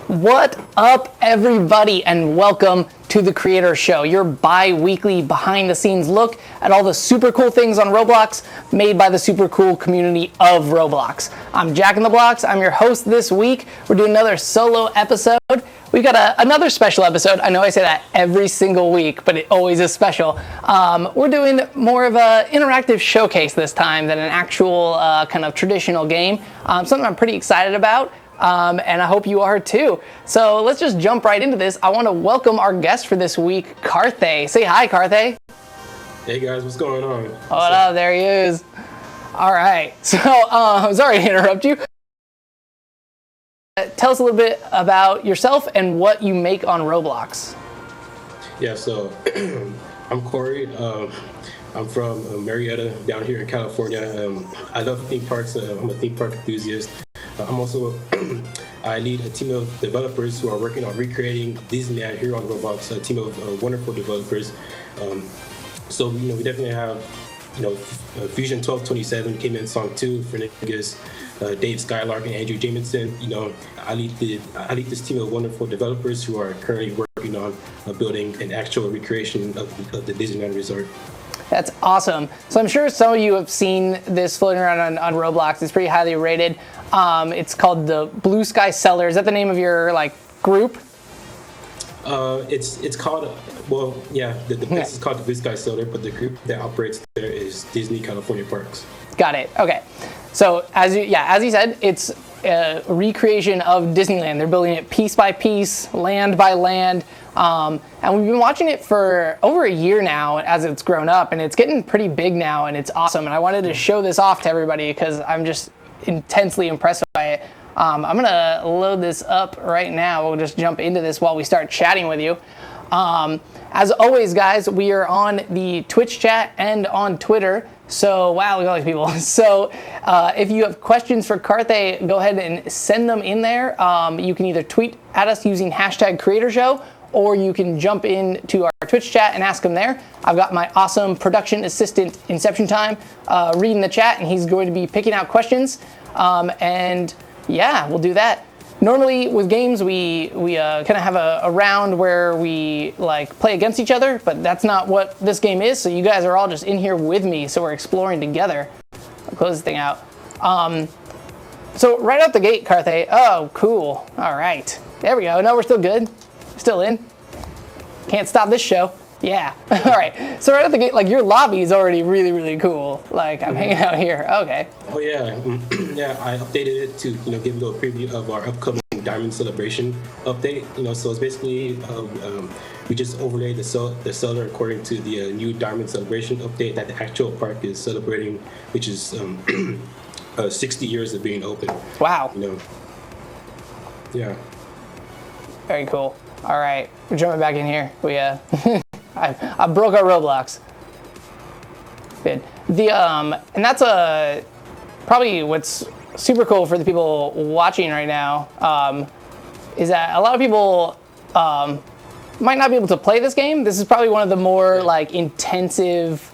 What up, everybody, and welcome to The Creator Show, your bi-weekly behind-the-scenes look at all the super cool things on Roblox made by the super cool community of Roblox. I'm Jack in the Blocks. I'm your host this week. We're doing another solo episode. We've got another special episode. I know I say that every single week, but it always is special. We're doing more of an interactive showcase this time than an actual kind of traditional game. Something I'm pretty excited about. And I hope you are too. So let's just jump right into this. I want to welcome our guest for this week, Carthay. Say hi, Carthay. Hey guys, what's going on? What up? There he is. All right. So sorry to interrupt you. Tell us a little bit about yourself and what you make on Roblox. Yeah, so I'm Corey. I'm from Marietta down here in California. I love theme parks. I'm a theme park enthusiast. I'm also, I lead a team of developers who are working on recreating Disneyland here on Roblox, a team of wonderful developers. So, we definitely have, Fusion 1227, came in Song 2, Fernandez, Dave Skylark, and Andrew Jamison. I lead this team of wonderful developers who are currently working on building an actual recreation of the Disneyland Resort. That's awesome. So I'm sure some of you have seen this floating around on Roblox. It's pretty highly rated. It's called the Blue Sky Cellar. Is that the name of your group? It's called the place is called the Blue Sky Cellar, but the group that operates there is Disney California Parks. Got it. Okay. So as you said, it's a recreation of Disneyland. They're building it piece by piece, land by land. And we've been watching it for over a year now as it's grown up, and it's getting pretty big now, and it's awesome. And I wanted to show this off to everybody because I'm just intensely impressed by it. I'm gonna load this up right now. We'll just jump into this while we start chatting with you. As always, guys, we are on the Twitch chat and on Twitter. So, wow, look at all these people. So, if you have questions for Carthay, go ahead and send them in there. You can either tweet at us using hashtag CreatorShow, or you can jump into our Twitch chat and ask them there. I've got my awesome production assistant, Inception Time, reading the chat, and he's going to be picking out questions. And yeah, we'll do that. Normally with games, we kind of have a round where we play against each other, but that's not what this game is. So you guys are all just in here with me, so we're exploring together. I'll close this thing out. So right out the gate, Carthay. Oh, cool. All right. There we go. No, we're still good. Still in. Can't stop this show. Yeah. All right. So right at the gate, your lobby is already really, really cool. I'm hanging out here. Okay. Oh yeah, yeah. I updated it to give a little preview of our upcoming Diamond Celebration update. So it's basically we just overlaid the cellar according to the new Diamond Celebration update that the actual park is celebrating, which is 60 years of being open. Wow. Yeah. Very cool. All right, we're jumping back in here. We I broke our Roblox. Good. And that's probably what's super cool for the people watching right now, is that a lot of people might not be able to play this game. This is probably one of the more intensive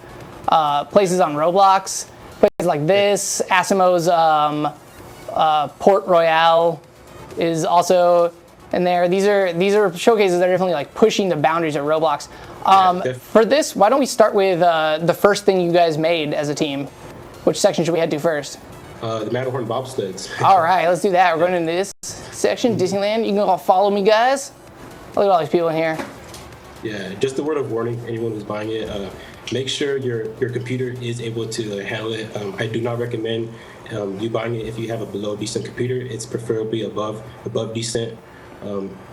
places on Roblox. Places like this, Asimo's Port Royale is also in there. These are showcases that are definitely pushing the boundaries of Roblox. For this, why don't we start with the first thing you guys made as a team? Which section should we head to first? The Matterhorn bobsleds. All right, let's do that. We're going into this section, Disneyland. You can all follow me, guys. Look at all these people in here. Yeah, just a word of warning, anyone who's buying it, make sure your computer is able to handle it. I do not recommend you buying it if you have a below decent computer. It's preferably above decent.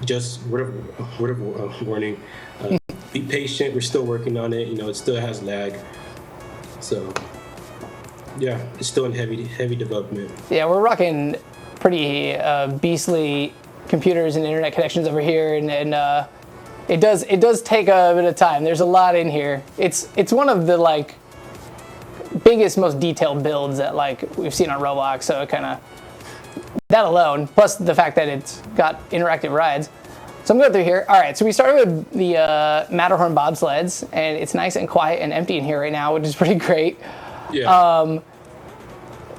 Just word of warning. Be patient. We're still working on it. It still has lag. So, yeah, it's still in heavy development. Yeah, we're rocking pretty beastly computers and internet connections over here, and it does take a bit of time. There's a lot in here. It's one of the biggest, most detailed builds that we've seen on Roblox. So it kind of that alone, plus the fact that it's got interactive rides. So I'm going through here. All right, so we started with the Matterhorn bobsleds, and it's nice and quiet and empty in here right now, which is pretty great. Yeah.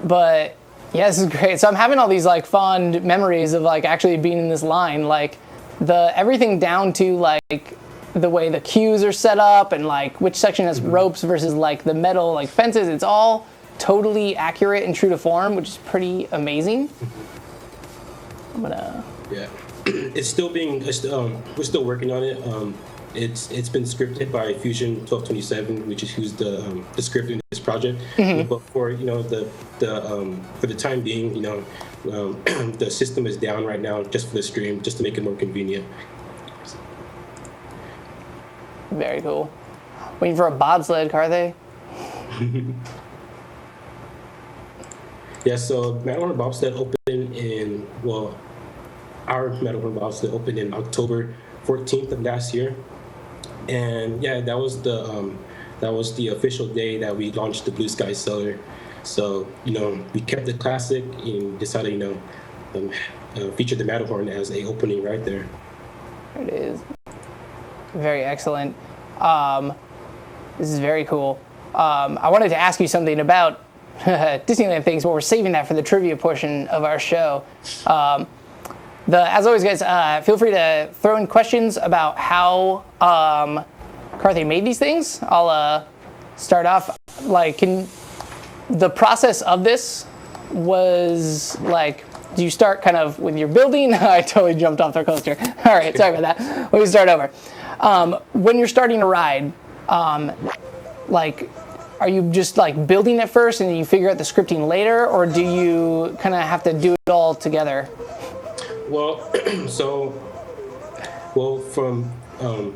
But Yeah, this is great. So I'm having all these like fond memories of like actually being in this line, like the everything down to like the way the queues are set up and like which section has ropes versus like the metal like fences. It's all totally accurate and true to form, which is pretty amazing. I'm gonna. Yeah, it's still being. We're still working on it. It's been scripted by Fusion 1227, which is who's the script in this project. But for for the time being, the system is down right now just for the stream, just to make it more convenient. Very cool. Waiting for a bobsled, Carthay. Yeah, so Matterhorn Bobsled opened our Matterhorn Bobsled opened in October 14th of last year. And yeah, that was the official day that we launched the Blue Sky Cellar. So we kept it classic and decided feature the Matterhorn as a opening right there. There it is. Very excellent. This is very cool. I wanted to ask you something about Disneyland things, but we're saving that for the trivia portion of our show. As always, guys, feel free to throw in questions about how Carthay made these things. I'll start off. The process of this was like, do you start kind of with your building? I totally jumped off the coaster. All right, sorry about that. Let me start over. When you're starting a ride, are you just like building it first and then you figure out the scripting later, or do you kind of have to do it all together? Well, from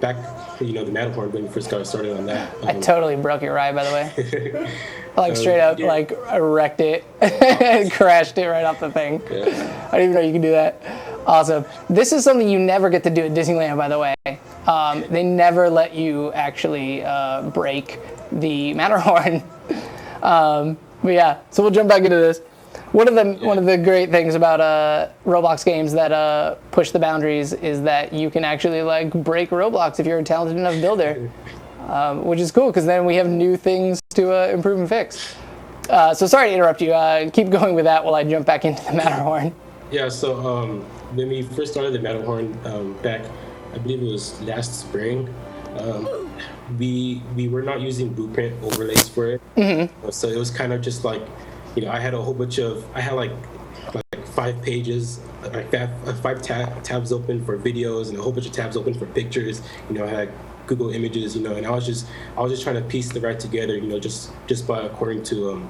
back, the Matterhorn, when we first got started on that. I totally broke your ride, by the way. Straight up, I wrecked it and crashed it right off the thing. Yeah. I didn't even know you could do that. Awesome. This is something you never get to do at Disneyland, by the way. They never let you actually break the Matterhorn. But yeah, so we'll jump back into this. One of the great things about Roblox games that push the boundaries is that you can actually break Roblox if you're a talented enough builder, which is cool because then we have new things to improve and fix. So sorry to interrupt you. Keep going with that while I jump back into the Matterhorn. Yeah. So when we first started the Matterhorn back, I believe it was last spring. We were not using blueprint overlays for it, so it was kind of just I had a whole bunch of, I had like 5 pages, five tabs open for videos and a whole bunch of tabs open for pictures. I had Google Images, and I was just trying to piece the ride together, just by according to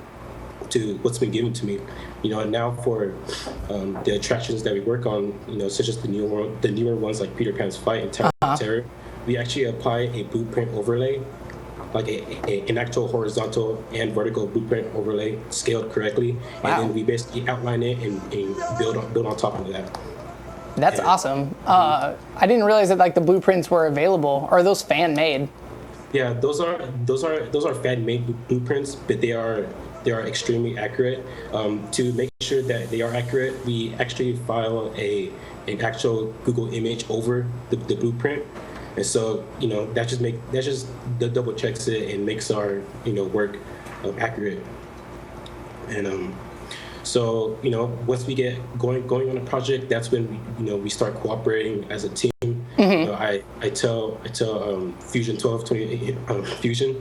what's been given to me, and now for the attractions that we work on, such as the newer ones like Peter Pan's Fight and Tower of Terror, we actually apply a blueprint overlay, like an actual horizontal and vertical blueprint overlay scaled correctly. Wow. And then we basically outline it and build on top of that. That's awesome. I didn't realize that the blueprints were available. Are those fan made? Yeah, those are fan made blueprints, but they are extremely accurate. To make sure that they are accurate, we actually file an actual Google image over the blueprint. And so, that just double checks it and makes our, work accurate. And so, once we get going on a project, that's when we start cooperating as a team. I tell Fusion 1228 Fusion,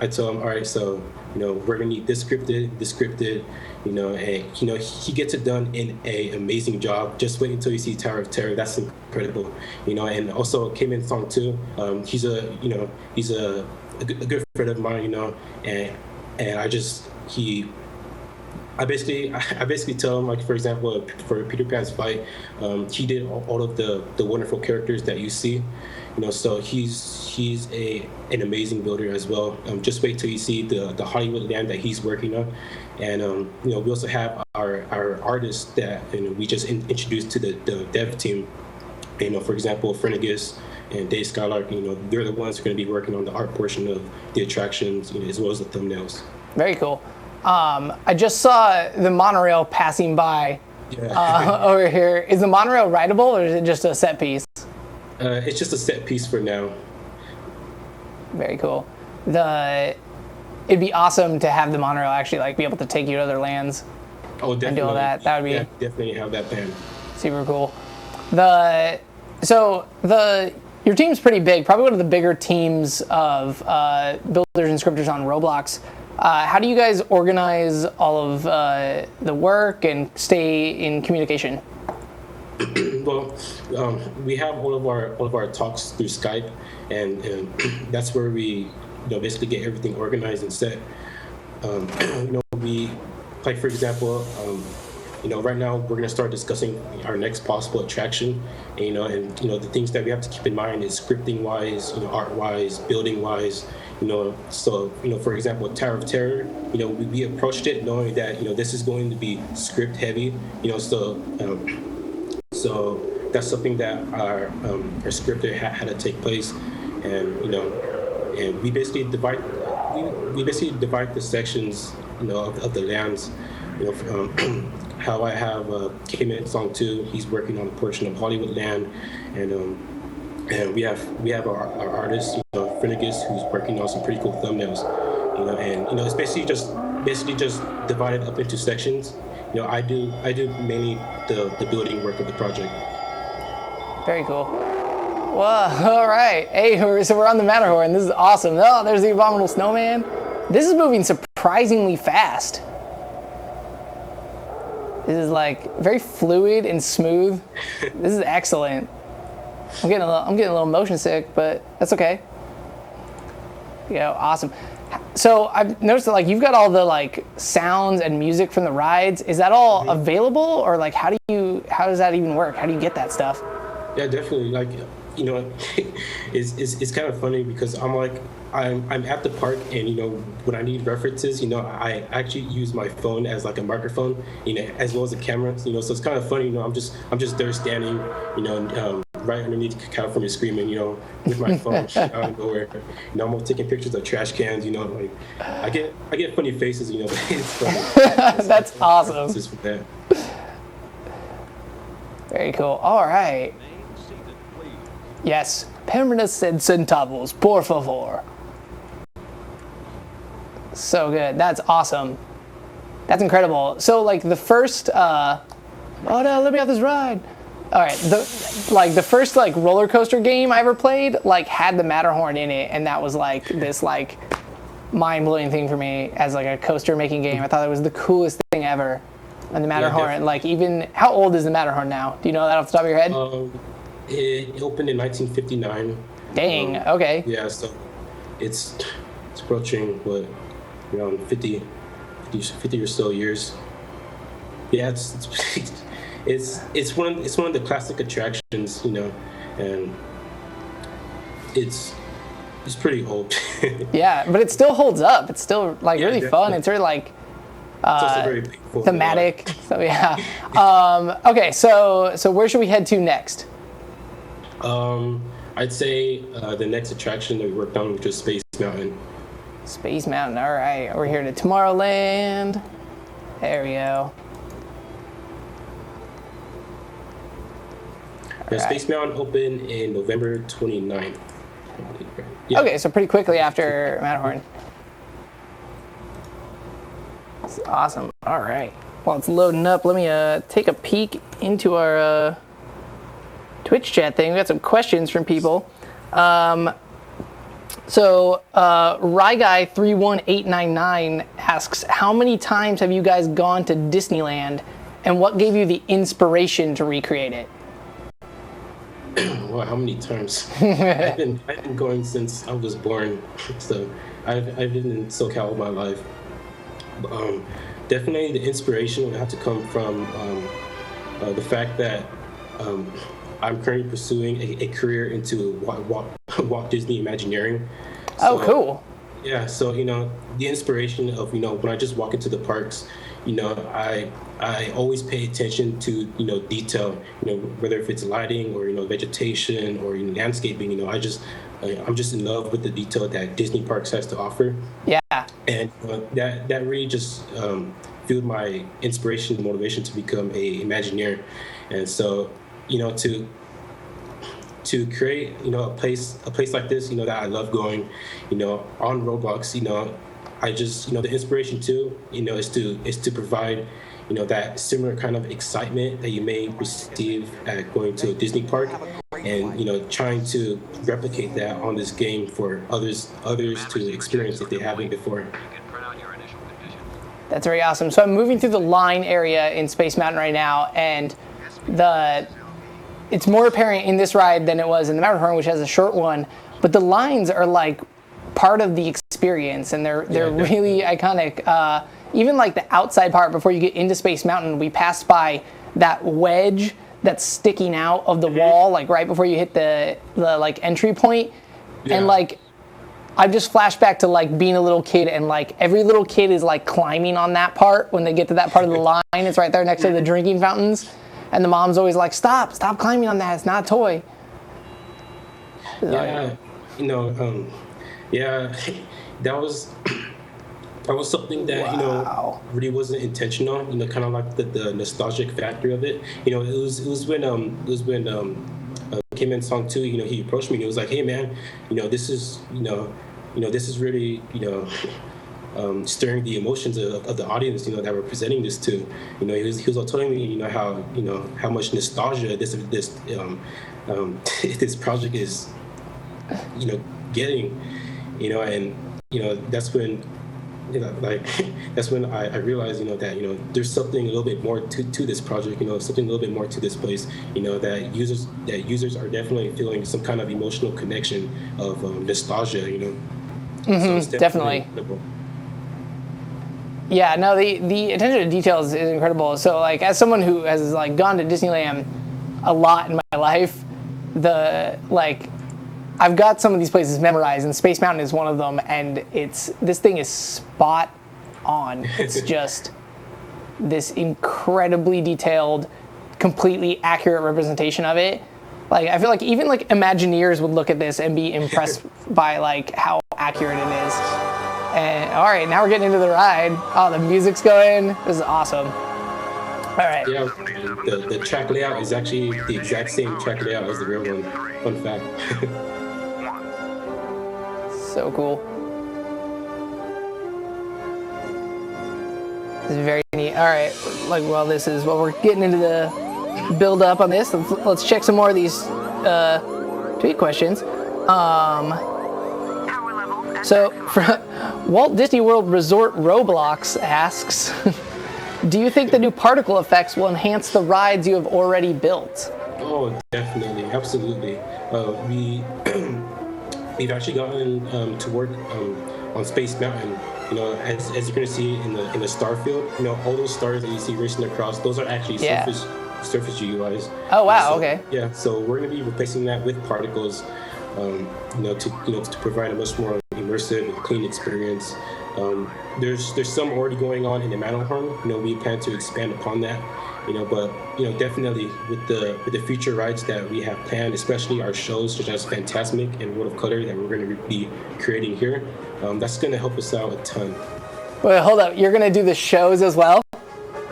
I tell him, all right, so we're gonna need this scripted, and he gets it done in an amazing job. Just wait until you see Tower of Terror. That's incredible, and also Kim In Song too. He's a good friend of mine, and I basically tell him, for example, for Peter Pan's Fight, he did all of the wonderful characters that you see, so he's an amazing builder as well. Just wait till you see the Hollywood land that he's working on, and we also have our artists that we just introduced to the dev team. For example, Frenegus and Dave Skylark, they're the ones who are going to be working on the art portion of the attractions, as well as the thumbnails. Very cool. I just saw the monorail passing by over here. Is the monorail rideable, or is it just a set piece? It's just a set piece for now. Very cool. It'd be awesome to have the monorail actually be able to take you to other lands. Oh, definitely. and do all that. That would be definitely have that plan. super cool. Your team's pretty big, probably one of the bigger teams of builders and scripters on Roblox. How do you guys organize all of the work and stay in communication? Well, we have all of our talks through Skype, and that's where we basically get everything organized and set. We, like for example, right now we're gonna start discussing our next possible attraction, and the things that we have to keep in mind is scripting wise, art wise, building wise. So for example, Tower of Terror, we approached it knowing that this is going to be script heavy, so that's something that our scripter had to take place, and we basically divide the sections of the lands. How I have K-Man Song 2, he's working on a portion of Hollywood land, and we have our artist, Finnegas, who's working on some pretty cool thumbnails, and it's basically just divided up into sections. I do mainly the building work of the project. Very cool. Whoa, all right. Hey, so we're on the Matterhorn. This is awesome. Oh, there's the Abominable Snowman. This is moving surprisingly fast. This is like very fluid and smooth. This is excellent. I'm getting a little motion sick, but that's okay. Awesome. So I've noticed that like you've got all the like sounds and music from the rides. Is that all available, or like how does that even work? How do you get that stuff? Yeah, definitely. Like it's kind of funny because I'm at the park, and when I need references, I actually use my phone as like a microphone, as well as a camera. So it's kind of funny. I'm just there standing, right underneath California Screaming, with my phone out of nowhere. I'm taking pictures of trash cans. Like I get funny faces. But it's funny. That's awesome. Just for that. Very cool. All right. Yes, permanentes and centavos, por favor. So good. That's awesome. That's incredible. So like the first, oh no, let me off this ride. All right, the first like roller coaster game I ever played like had the Matterhorn in it, and that was like this like mind-blowing thing for me as like a coaster making game. I thought it was the coolest thing ever. And the Matterhorn, yeah, like even how old is the Matterhorn now? Do you know that off the top of your head? It opened in 1959. Dang. Okay. Yeah, so it's approaching around 50 or so years. Yeah, it's one of the classic attractions, and it's pretty old. Yeah, but it still holds up. It's still like really definitely. fun. It's really like It's also very painful. thematic. So yeah. Okay, so where should we head to next? I'd say the next attraction that we worked on, which is Space Mountain. Space Mountain. All right, we're here to Tomorrowland. There we go. Yeah, Space Mountain opened in November 29th. Yeah. Okay, so pretty quickly after Matterhorn. That's awesome. All right. While it's loading up, let me take a peek into our Twitch chat thing. We got some questions from people. So Ryguy31899 asks, how many times have you guys gone to Disneyland, and what gave you the inspiration to recreate it? Well, how many times? I've been going since I was born, so I've been in SoCal all my life. Definitely, the inspiration would have to come from the fact that I'm currently pursuing a career into Walt Disney Imagineering. So, oh, cool. Yeah, so the inspiration of when I just walk into the parks, I always pay attention to detail, whether if it's lighting or vegetation or landscaping. I'm just in love with the detail that Disney Parks has to offer. Yeah. And that really just fueled my inspiration and motivation to become a Imagineer. And so to create a place like this that I love going on Roblox, I just the inspiration too is to provide that similar kind of excitement that you may receive at going to a Disney park, and trying to replicate that on this game for others to experience if they haven't before. That's very awesome. So I'm moving through the line area in Space Mountain right now, and it's more apparent in this ride than it was in the Matterhorn, which has a short one. But the lines are like part of the experience, and they're really iconic. Even like the outside part before you get into Space Mountain, we passed by that wedge that's sticking out of the wall, like right before you hit the like entry point, and like I've just flashed back to like being a little kid, and like every little kid is like climbing on that part when they get to that part of the line. It's right there next to the drinking fountains, and the mom's always like, stop climbing on that, it's not a toy. That was something that really wasn't intentional. Kind of like the nostalgic factor of it. It was when Kim In Song 2. He approached me and he was like, "Hey man, this is this is really stirring the emotions of the audience that we're presenting this to." He was telling me how much nostalgia this this project is getting, and that's when. That's when I realized, that, there's something a little bit more to this project, something a little bit more to this place, that users are definitely feeling some kind of emotional connection of nostalgia, So it's definitely. Incredible. Yeah, no, the attention to details is incredible. So, like, as someone who has like gone to Disneyland a lot in my life, I've got some of these places memorized, and Space Mountain is one of them, and this thing is spot on. It's just this incredibly detailed, completely accurate representation of it. Like, I feel like even like Imagineers would look at this and be impressed by like how accurate it is. And all right, now we're getting into the ride. Oh, the music's going. This is awesome. All right. Yeah, the track layout is actually the exact same track layout as the real one. Fun fact. So cool. This is very neat. All right, this is what we're getting into the build up on this. Let's check some more of these tweet questions. So, Walt Disney World Resort Roblox asks, do you think the new particle effects will enhance the rides you have already built? Oh, definitely, absolutely. We've actually gotten to work on Space Mountain. As you're going to see in the star field, all those stars that you see racing across, those are actually surface GUIs. Oh wow, okay. Yeah, so we're going to be replacing that with particles, to provide a much more immersive and clean experience. There's some already going on in the Matterhorn. We plan to expand upon that. But definitely with the future rides that we have planned, especially our shows such as Fantasmic and World of Color that we're going to be creating here, that's going to help us out a ton. Wait, hold up! You're going to do the shows as well?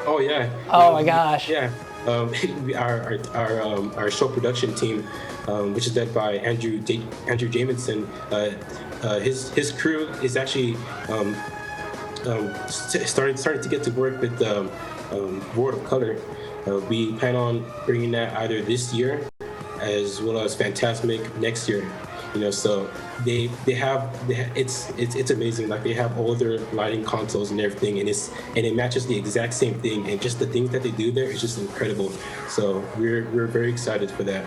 Oh yeah. Oh my gosh. Yeah. Our show production team, which is led by Andrew Jamison, his crew is actually starting to get to work with World of Color. We plan on bringing that either this year as well as Fantasmic next year. So it's amazing. Like, they have all their lighting consoles and everything, and it matches the exact same thing, and just the things that they do there is just incredible. So we're very excited for that.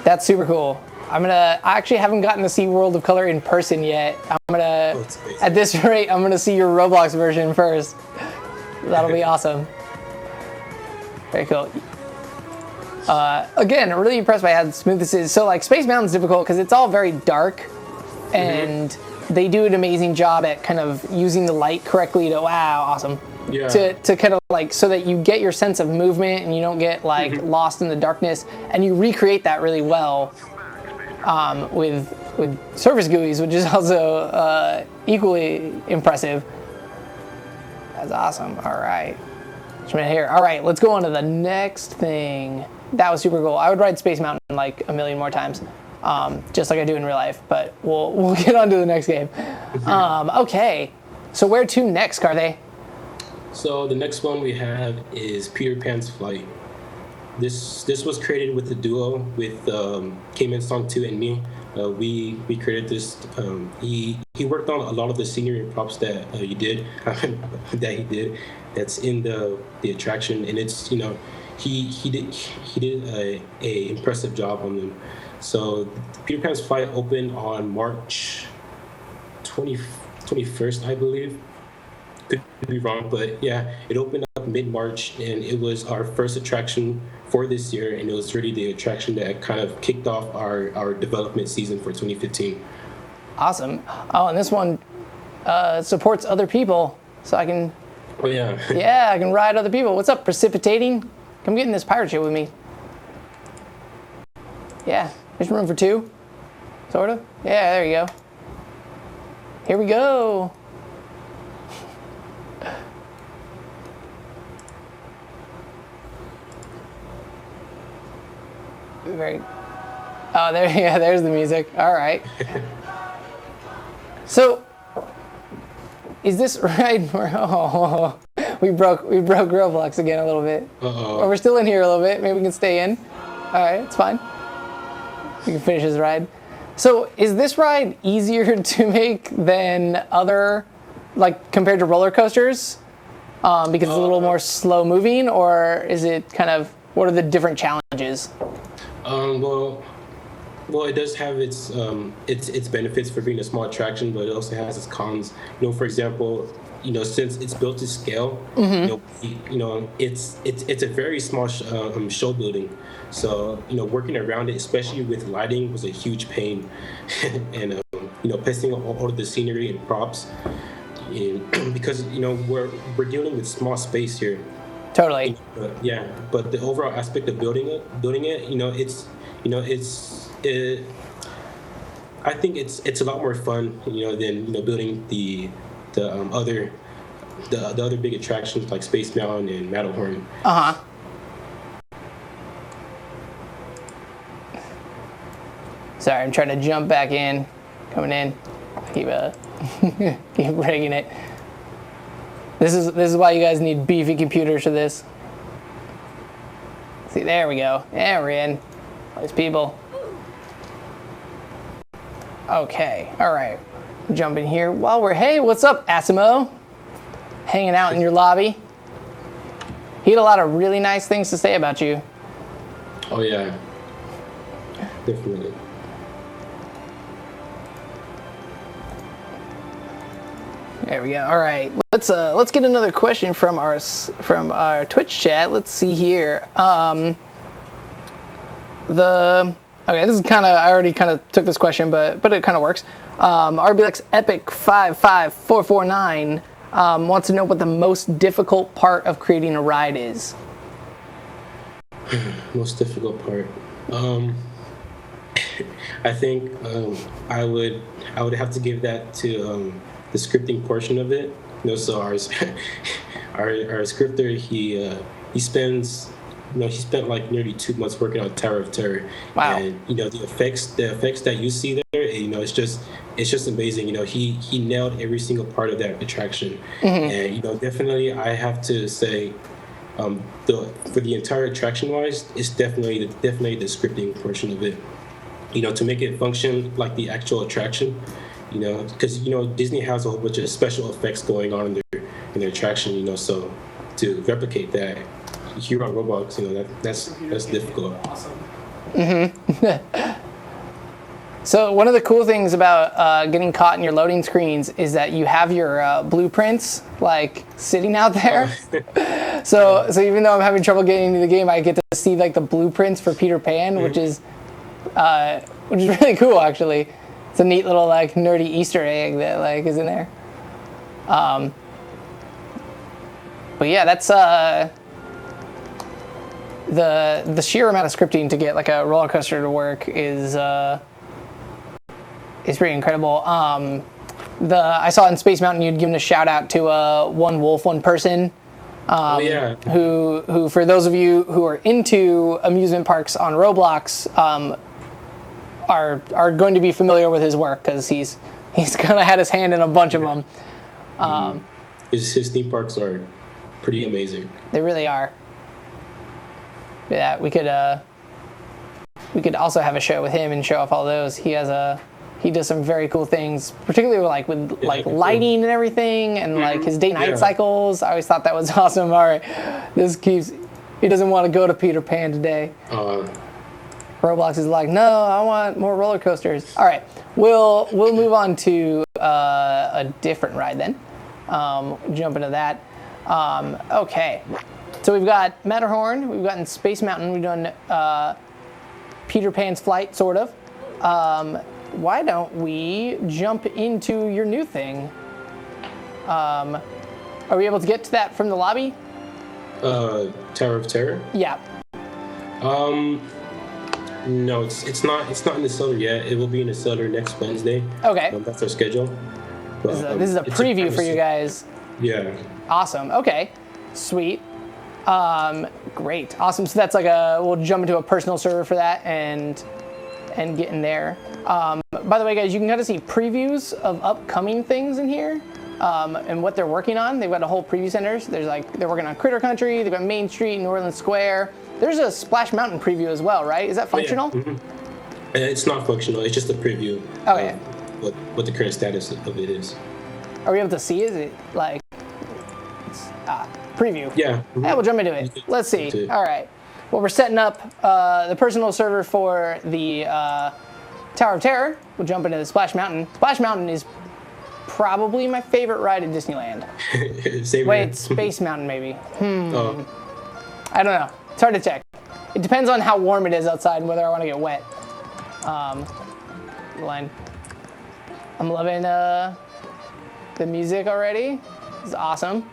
That's super cool. I actually haven't gotten to see World of Color in person yet. At this rate, I'm gonna see your Roblox version first. That'll be awesome. Very cool. Again, really impressed by how smooth this is. So, like, Space Mountain's difficult because it's all very dark, and they do an amazing job at kind of using the light correctly to, awesome. Yeah. To kind of like, so that you get your sense of movement and you don't get like lost in the darkness, and you recreate that really well with surface GUIs, which is also equally impressive. That's awesome. All right. Here. All right, let's go on to the next thing. That was super cool. I would ride Space Mountain like a million more times, just like I do in real life. But we'll get on to the next game. Okay, so where to next, Carthay? So the next one we have is Peter Pan's Flight. This was created with a duo with Cayman Song 2 and me. We created this. He worked on a lot of the scenery and props that he did that he did. That's in the attraction, and it's he did a impressive job on them. So Peter Pan's Flight opened on March 21st, I believe. Could be wrong, but yeah, it opened up mid-March, and it was our first attraction for this year, and it was really the attraction that kind of kicked off our development season for 2015. Awesome. Oh, and this one supports other people, so I can. Oh yeah. Yeah, I can ride other people. What's up, Precipitating? Come get in this pirate ship with me. Yeah, there's room for two. Sort of. Yeah, there you go. Here we go. Very. Oh, there. Yeah, there's the music. All right. So, is this right? Oh, we broke Roblox again a little bit. But we're still in here a little bit. Maybe we can stay in. All right, it's fine. We can finish this ride. So, is this ride easier to make than other, like compared to roller coasters, because it's a little more slow moving, or is it kind of what are the different challenges? Well, it does have its benefits for being a small attraction, but it also has its cons. For example, since it's built to scale, it's a very small show building. So working around it, especially with lighting, was a huge pain, and placing all of the scenery and props, because we're dealing with small space here. Totally. Yeah, but the overall aspect of building it, I think it's a lot more fun, than building the other big attractions like Space Mountain and Matterhorn. Sorry, I'm trying to jump back in, coming in. Keep keep breaking it. This is why you guys need beefy computers for this. See, there we go. Yeah, we're in. Those people. Okay, all right. Jump in here while we're. Hey, what's up, Asimo? Hanging out in your lobby. He had a lot of really nice things to say about you. Oh yeah, definitely. There we go. All right, let's get another question from our Twitch chat. Let's see here. Okay, this is kind of I already kind of took this question, but it kind of works. RBLX Epic 55449 wants to know what the most difficult part of creating a ride is. Most difficult part. I think I would have to give that to the scripting portion of it. So our scripter he spends he spent like nearly 2 months working on Tower of Terror. Wow. And the effects that you see there, it's just amazing. He nailed every single part of that attraction. Mm-hmm. And definitely I have to say for the entire attraction wise, it's definitely the scripting portion of it. To make it function like the actual attraction. Because Disney has a whole bunch of special effects going on in their attraction. So to replicate that here on Roblox, that's difficult. Awesome. Mm-hmm. So one of the cool things about getting caught in your loading screens is that you have your blueprints like sitting out there. So even though I'm having trouble getting into the game, I get to see like the blueprints for Peter Pan, Mm-hmm. which is really cool actually. It's a neat little like nerdy Easter egg that like is in there. But yeah, that's the sheer amount of scripting to get like a roller coaster to work is pretty incredible. I saw in Space Mountain you'd given a shout out to one wolf, one person. Who for those of you who are into amusement parks on Roblox are going to be familiar with his work because he's kind of had his hand in a bunch of them. His theme parks are pretty amazing. They really are. Yeah, we could also have a show with him and show off all those. He does some very cool things, particularly with lighting and everything, and like his day-night cycles. I always thought that was awesome. All right, he doesn't want to go to Peter Pan today. Roblox is like, no, I want more roller coasters. All right, we'll move on to a different ride then. Jump into that. Okay, so we've got Matterhorn, we've gotten Space Mountain, we've done Peter Pan's Flight, sort of. Why don't we jump into your new thing? Are we able to get to that from the lobby? Tower of Terror? Yeah. No, it's not in the cellar yet. It will be in the cellar next Wednesday. Okay. That's our schedule. But, this is a preview for you guys. Yeah. Awesome. Okay. Sweet. Great. Awesome. So that's like we'll jump into a personal server for that and get in there. By the way, guys, you can kind of see previews of upcoming things in here and what they're working on. They've got a whole preview centers. They're working on Critter Country. They've got Main Street, Northern Square. There's a Splash Mountain preview as well, right? Is that functional? Yeah. Mm-hmm. It's not functional. It's just a preview. Okay. What the current status of it is. Are we able to see? Is it like preview? Yeah. Mm-hmm. Yeah, we'll jump into it. Let's see. All right. Well, we're setting up the personal server for the Tower of Terror. We'll jump into the Splash Mountain. Splash Mountain is probably my favorite ride at Disneyland. Wait, Space Mountain maybe. Oh. I don't know. It's hard to check. It depends on how warm it is outside and whether I want to get wet. Line. I'm loving the music already. It's awesome.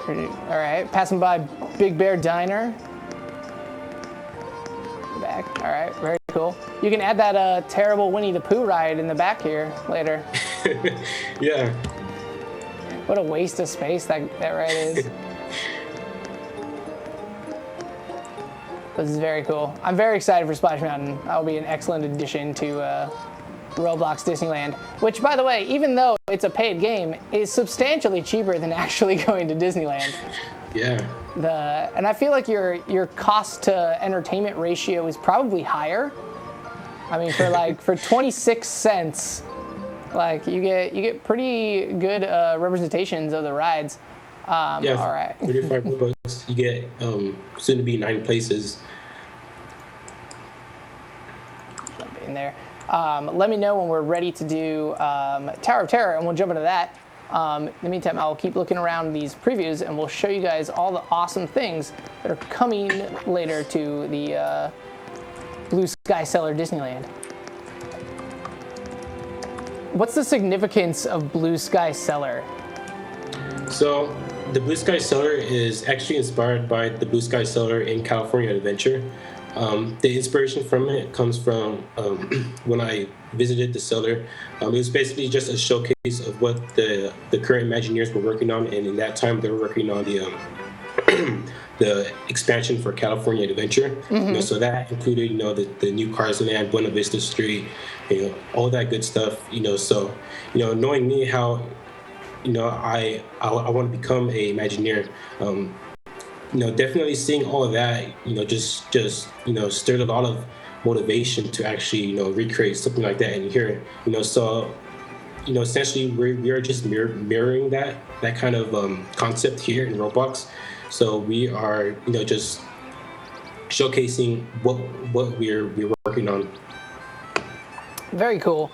All right, passing by Big Bear Diner. Back. All right, very cool. You can add that terrible Winnie the Pooh ride in the back here later. Yeah. What a waste of space that ride is. This is very cool. I'm very excited for Splash Mountain. That will be an excellent addition to Roblox Disneyland, which, by the way, even though it's a paid game, is substantially cheaper than actually going to Disneyland. Yeah. And I feel like your cost to entertainment ratio is probably higher. I mean, for 26 cents, like you get pretty good representations of the rides. Yeah. All right. 35 bucks. You get soon to be 9 places. Jump in there. Let me know when we're ready to do Tower of Terror, and we'll jump into that. In the meantime, I'll keep looking around these previews, and we'll show you guys all the awesome things that are coming later to the Blue Sky Cellar Disneyland. What's the significance of Blue Sky Cellar? So, the Blue Sky Cellar is actually inspired by the Blue Sky Cellar in California Adventure. The inspiration from it comes from when I visited the cellar. It was basically just a showcase of what the current Imagineers were working on, and in that time they were working on the expansion for California Adventure. Mm-hmm. So that included, the new Cars Land, Buena Vista Street, all that good stuff. So knowing me, how I want to become a Imagineer. Definitely seeing all of that, just stirred a lot of motivation to actually, recreate something like that in here. So, essentially we are just mirroring that kind of concept here in Roblox. So we are, just showcasing what we're working on. Very cool.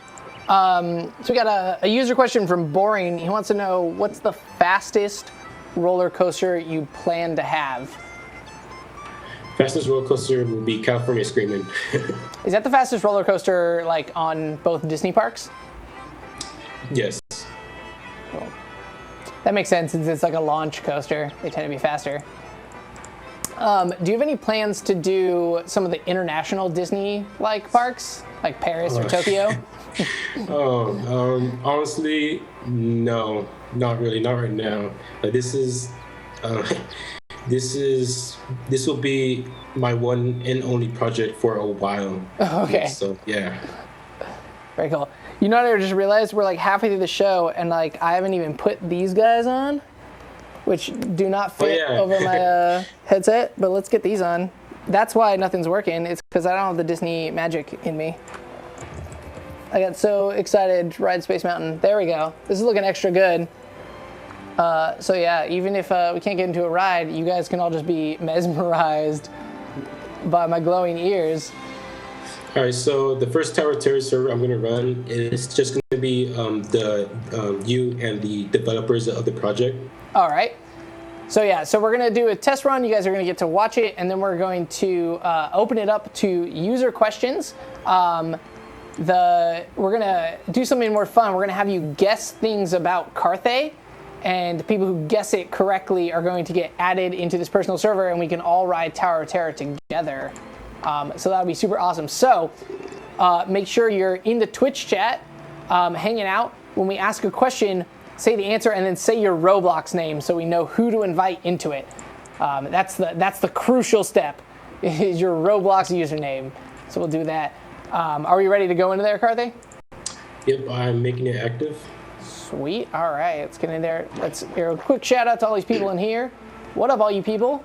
So we got a user question from Boring. He wants to know, what's the fastest roller coaster you plan to have? Fastest roller coaster will be California Screamin'. Is that the fastest roller coaster like on both Disney parks? Yes. Cool. That makes sense since it's like a launch coaster. They tend to be faster. Do you have any plans to do some of the international Disney-like parks, like Paris or Tokyo? Honestly, no, not really, not right now. This will be my one and only project for a while. Okay. So yeah. Very cool. You know what I just realized? We're like halfway through the show, and like I haven't even put these guys on, which do not fit over my headset. But let's get these on. That's why nothing's working. It's because I don't have the Disney magic in me. I got so excited to ride Space Mountain. There we go. This is looking extra good. So yeah, even if we can't get into a ride, you guys can all just be mesmerized by my glowing ears. All right, so the first Tower of Terror server I'm going to run is just going to be you and the developers of the project. All right. So yeah, so we're going to do a test run. You guys are going to get to watch it, and then we're going to open it up to user questions. We're going to do something more fun. We're going to have you guess things about Carthay, and the people who guess it correctly are going to get added into this personal server, and we can all ride Tower of Terror together. So that'll be super awesome. So make sure you're in the Twitch chat, hanging out. When we ask a question, say the answer and then say your Roblox name so we know who to invite into it. That's the crucial step, is your Roblox username. So we'll do that. Are we ready to go into there, Carthay? Yep, I'm making it active. Sweet. All right, let's get in there. Let's hear a quick shout out to all these people in here. What up, all you people?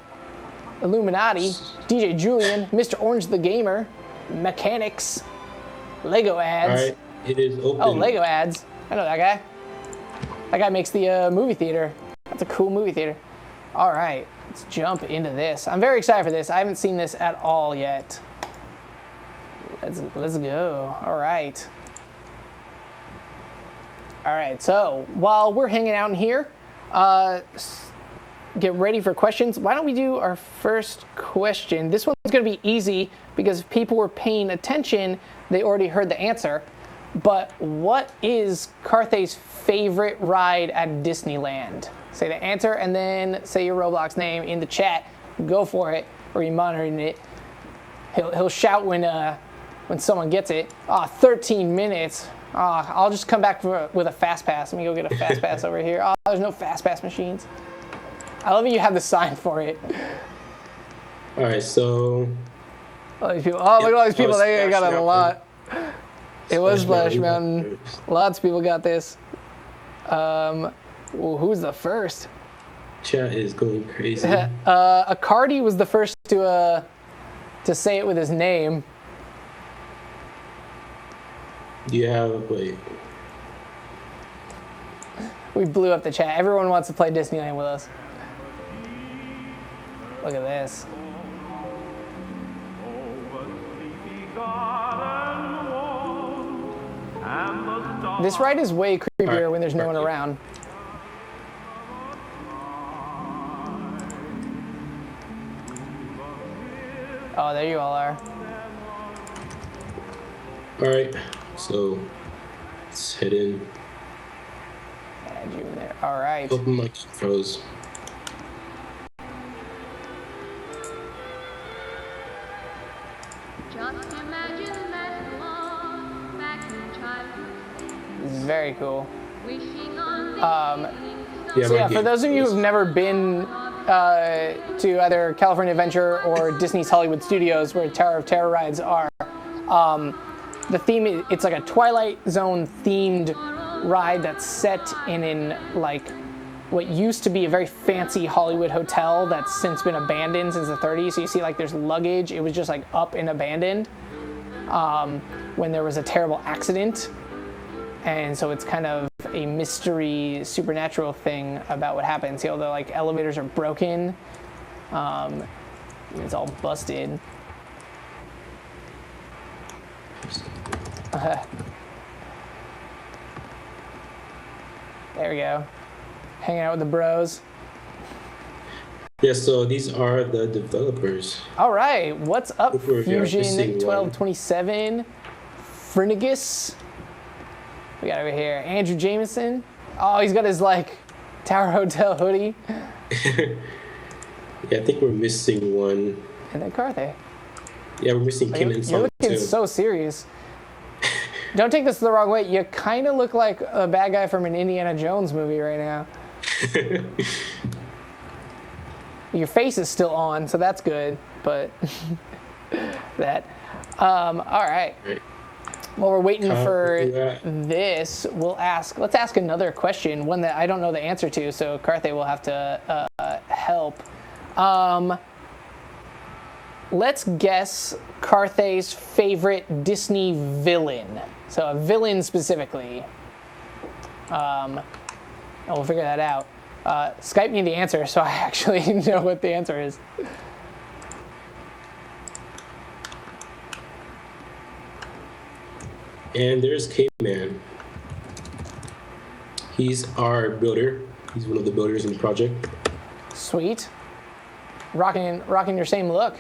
Illuminati, DJ Julian, Mr. Orange the Gamer, Mechanics, Lego Ads. All right, it is open. Oh, Lego Ads. I know that guy. That guy makes the movie theater. That's a cool movie theater. All right, let's jump into this. I'm very excited for this. I haven't seen this at all yet. Let's go. All right. All right, so while we're hanging out in here, get ready for questions. Why don't we do our first question? This one's going to be easy because if people were paying attention, they already heard the answer. But what is Carthay's favorite ride at Disneyland? Say the answer and then say your Roblox name in the chat. Go for it. Or you monitoring it. He'll shout when someone gets it. 13 minutes. I'll just come back with a fast pass. Let me go get a fast pass over here. There's no fast pass machines. I love that you have the sign for it. All right, so. All these people. Oh, look at all these people. They got it a lot. It was Splash Mountain. Lots of people got this. Who's the first? Chat is going crazy. Acardi was the first to say it with his name. Yeah, wait. We blew up the chat. Everyone wants to play Disneyland with us. Look at this. This ride is way creepier when there's no one around. Oh, there you all are. All right, so let's head in. Add you in there. All right. Open my froze. Just imagine that long back in childhood. This is very cool. Wishing on So yeah, for those of you who've never been to either California Adventure or Disney's Hollywood Studios, where Tower of Terror rides are, the theme, it's like a Twilight Zone themed ride that's set in like what used to be a very fancy Hollywood hotel that's since been abandoned since the 30s. So you see like there's luggage. It was just like up and abandoned when there was a terrible accident. And so it's kind of a mystery, supernatural thing about what happened. See, all the like elevators are broken. It's all busted. There we go. Hanging out with the bros. Yeah, so these are the developers. All right, what's up, If you're Fusion missing 1227, Frinigus. We got over here Andrew Jameson. Oh, he's got his like Tower Hotel hoodie. Yeah, I think we're missing one. And then Carthay. Yeah, we're missing Kim and You're Sonic looking too. so serious. Don't take this the wrong way. You kind of look like a bad guy from an Indiana Jones movie right now. Your face is still on, so that's good. But that. All right. Right. While we're waiting for do that. this, let's ask another question, one that I don't know the answer to, so Carthay will have to help. Let's guess Carthay's favorite Disney villain. So a villain specifically. And we'll figure that out. Skype me the answer so I actually know what the answer is. And there's Caveman. He's our builder. He's one of the builders in the project. Sweet. Rocking your same look.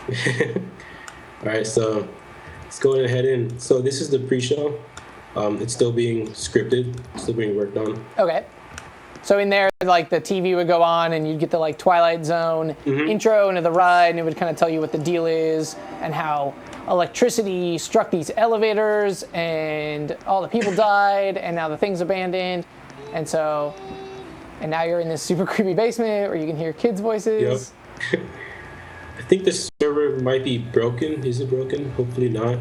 All right, so let's go ahead and so this is the pre-show. It's still being scripted, still being worked on. Okay. So in there, like the TV would go on, and you'd get the like Twilight Zone intro into the ride, and it would kind of tell you what the deal is and how electricity struck these elevators, and all the people died, and now the thing's abandoned, and now you're in this super creepy basement where you can hear kids' voices. Yep. I think the server might be broken. Is it broken? Hopefully not.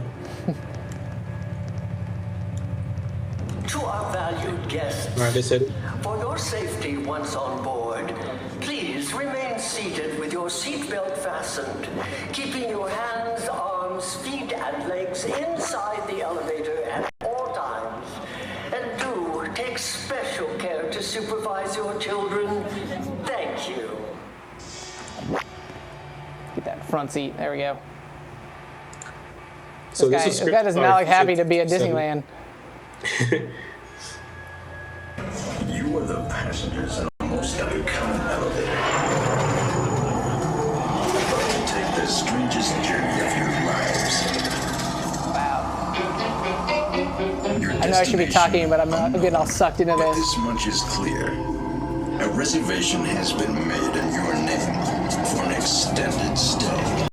To our valued guests, All right, let's head it. for your safety once on board, please remain seated with your seatbelt fastened, keeping your hands, arms, feet, and legs inside the elevator at all times. And do take special care to supervise your children. Thank you. Get that front seat. There we go. So This guy does not look happy to be at 7. Disneyland. You are the passengers in a most uncommon elevator. About to take the strangest journey of your lives. Wow. Your I know I should be talking, but I'm getting all sucked into But this. this much is clear. A reservation has been made in your name for an extended stay.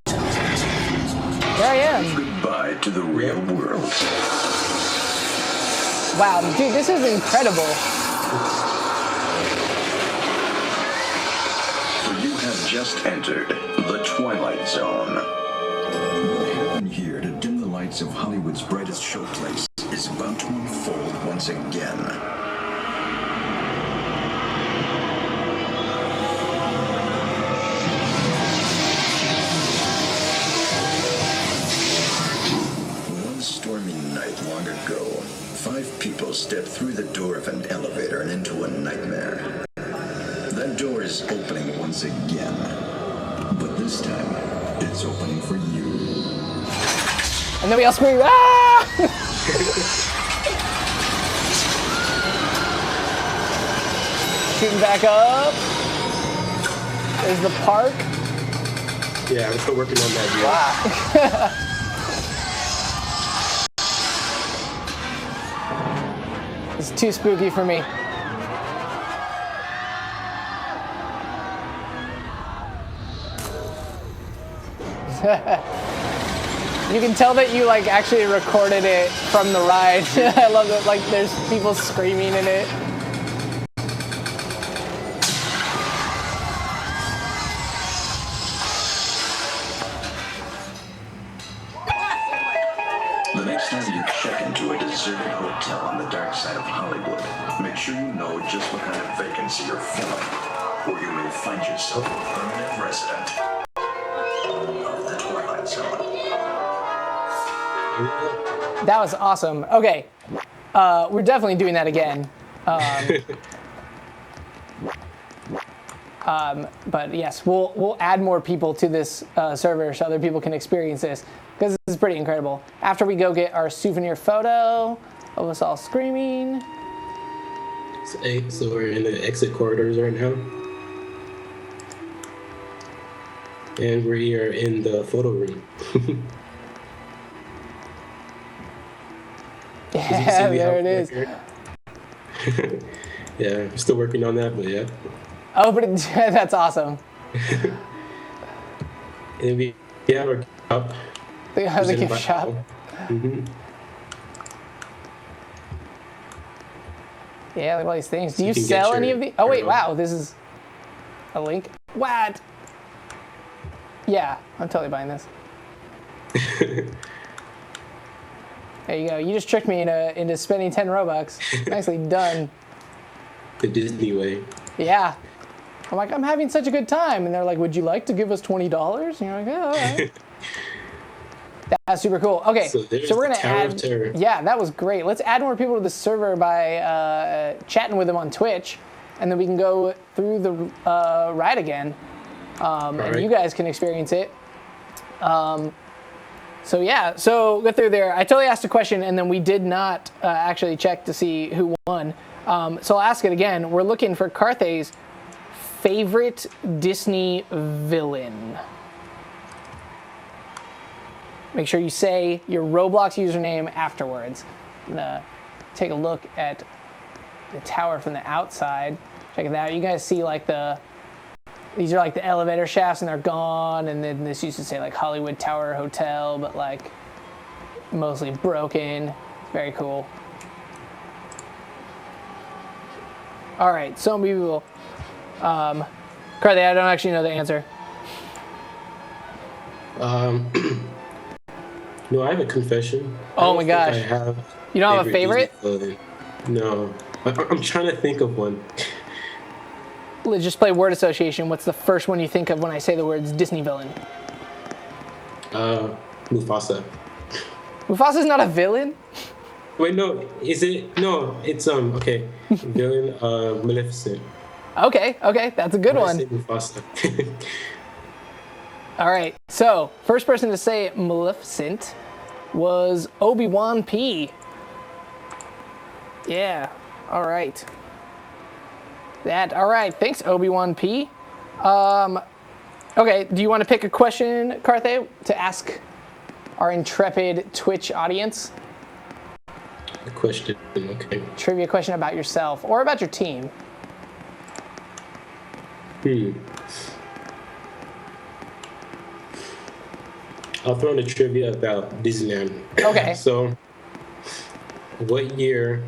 There I am. Goodbye to the real world. Wow, dude, this is incredible. For you have just entered the Twilight Zone. What happened here to dim the lights of Hollywood's brightest showplace is about to unfold once again. One stormy night long ago, 5 people stepped through the door of an elevator and into a nightmare. That door is opening once again, but this time it's opening for you. And then we all scream, ah! Shooting back up. There's the park. Yeah, we're still working on that deal. Wow. It's too spooky for me. You can tell that you like actually recorded it from the ride. I love that like there's people screaming in it. The next time you check into a deserted hotel on the dark side of Hollywood, make sure you know just what kind of vacancy you're filling, or you may find yourself a permanent resident of the Twilight Zone. That was awesome. Okay, we're definitely doing that again. But yes, we'll add more people to this server so other people can experience this because this is pretty incredible. After we go get our souvenir photo of us all screaming. So we're in the exit corridors right now. And we are in the photo room. Yeah, there it is. Yeah, I'm still working on that, but yeah. Oh, but that's awesome. And we have our up. They have the gift shop. Mm-hmm. Yeah, look at all these things. Do you can get sell your- any of these? Oh wait, your- wow, this is a link. What? Yeah, I'm totally buying this. There you go. You just tricked me into spending 10 Robux. Nicely done. The Disney way. Yeah. I'm like, I'm having such a good time. And they're like, would you like to give us $20? And you're like, yeah, all right. That's super cool. Okay, So there's we're the going to Tower of add... Terror. Yeah, that was great. Let's add more people to the server by chatting with them on Twitch. And then we can go through the ride again. And right. you guys can experience it. So yeah, so go through there. I totally asked a question, and then we did not actually check to see who won. So I'll ask it again. We're looking for Carthay's favorite Disney villain. Make sure you say your Roblox username afterwards. I'm gonna take a look at the tower from the outside. Check it out. You guys see like these are like the elevator shafts and they're gone, and then this used to say like Hollywood Tower Hotel, but like mostly broken. Very cool. All right, so many people. Carthay, I don't actually know the answer. No, I have a confession. Oh my gosh. You don't have a favorite? No. I'm trying to think of one. Let's just play word association. What's the first one you think of when I say the words Disney villain? Mufasa. Mufasa's not a villain? Wait, no. Is it? No, it's okay. Villain, Maleficent. Okay, that's a good I one. say Mufasa. All right, so first person to say Maleficent was Obi-Wan P. Yeah, all right. All right, thanks Obi-Wan P. Okay, do you want to pick a question, Carthay, to ask our intrepid Twitch audience? A question, okay. Trivia question about yourself or about your team. I'll throw in a trivia about Disneyland. Okay. So, what year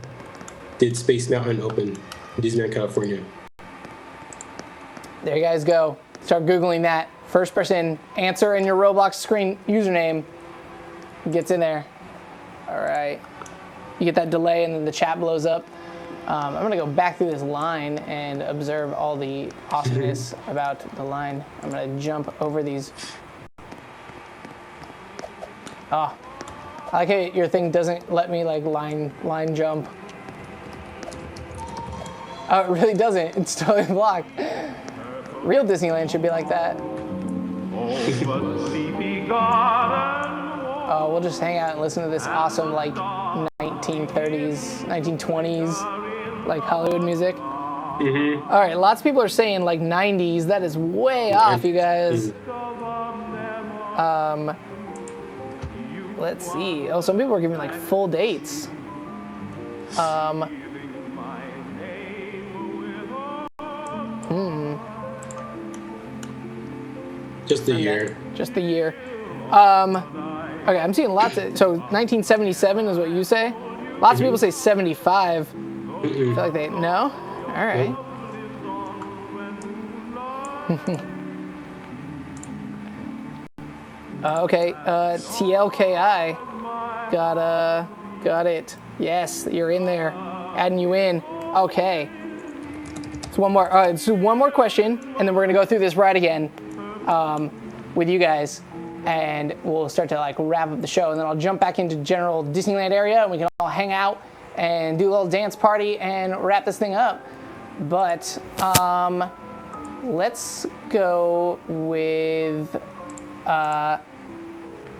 did Space Mountain open in Disneyland, California? There you guys go. Start Googling that. First person answer in your Roblox screen username gets in there. All right. You get that delay and then the chat blows up. I'm going to go back through this line and observe all the awesomeness about the line. I'm going to jump over these. Oh, I like how your thing doesn't let me like line jump. Oh, it really doesn't. It's totally blocked. Real Disneyland should be like that. Oh, we'll just hang out and listen to this awesome like 1930s, 1920s, like Hollywood music. All right, lots of people are saying like 90s. That is way off, you guys. Let's see. Oh, some people are giving like full dates. Just the year. Just the year. Okay, I'm seeing lots of. So 1977 is what you say. Lots of people say 75. I feel like they no. All right. Okay. TLKI. Got it. Yes, you're in there. Adding you in. Okay. It's one more. All right. So one more question, and then we're gonna go through this ride again. With you guys, and we'll start to like wrap up the show, and then I'll jump back into general Disneyland area, and we can all hang out and do a little dance party and wrap this thing up. But let's go with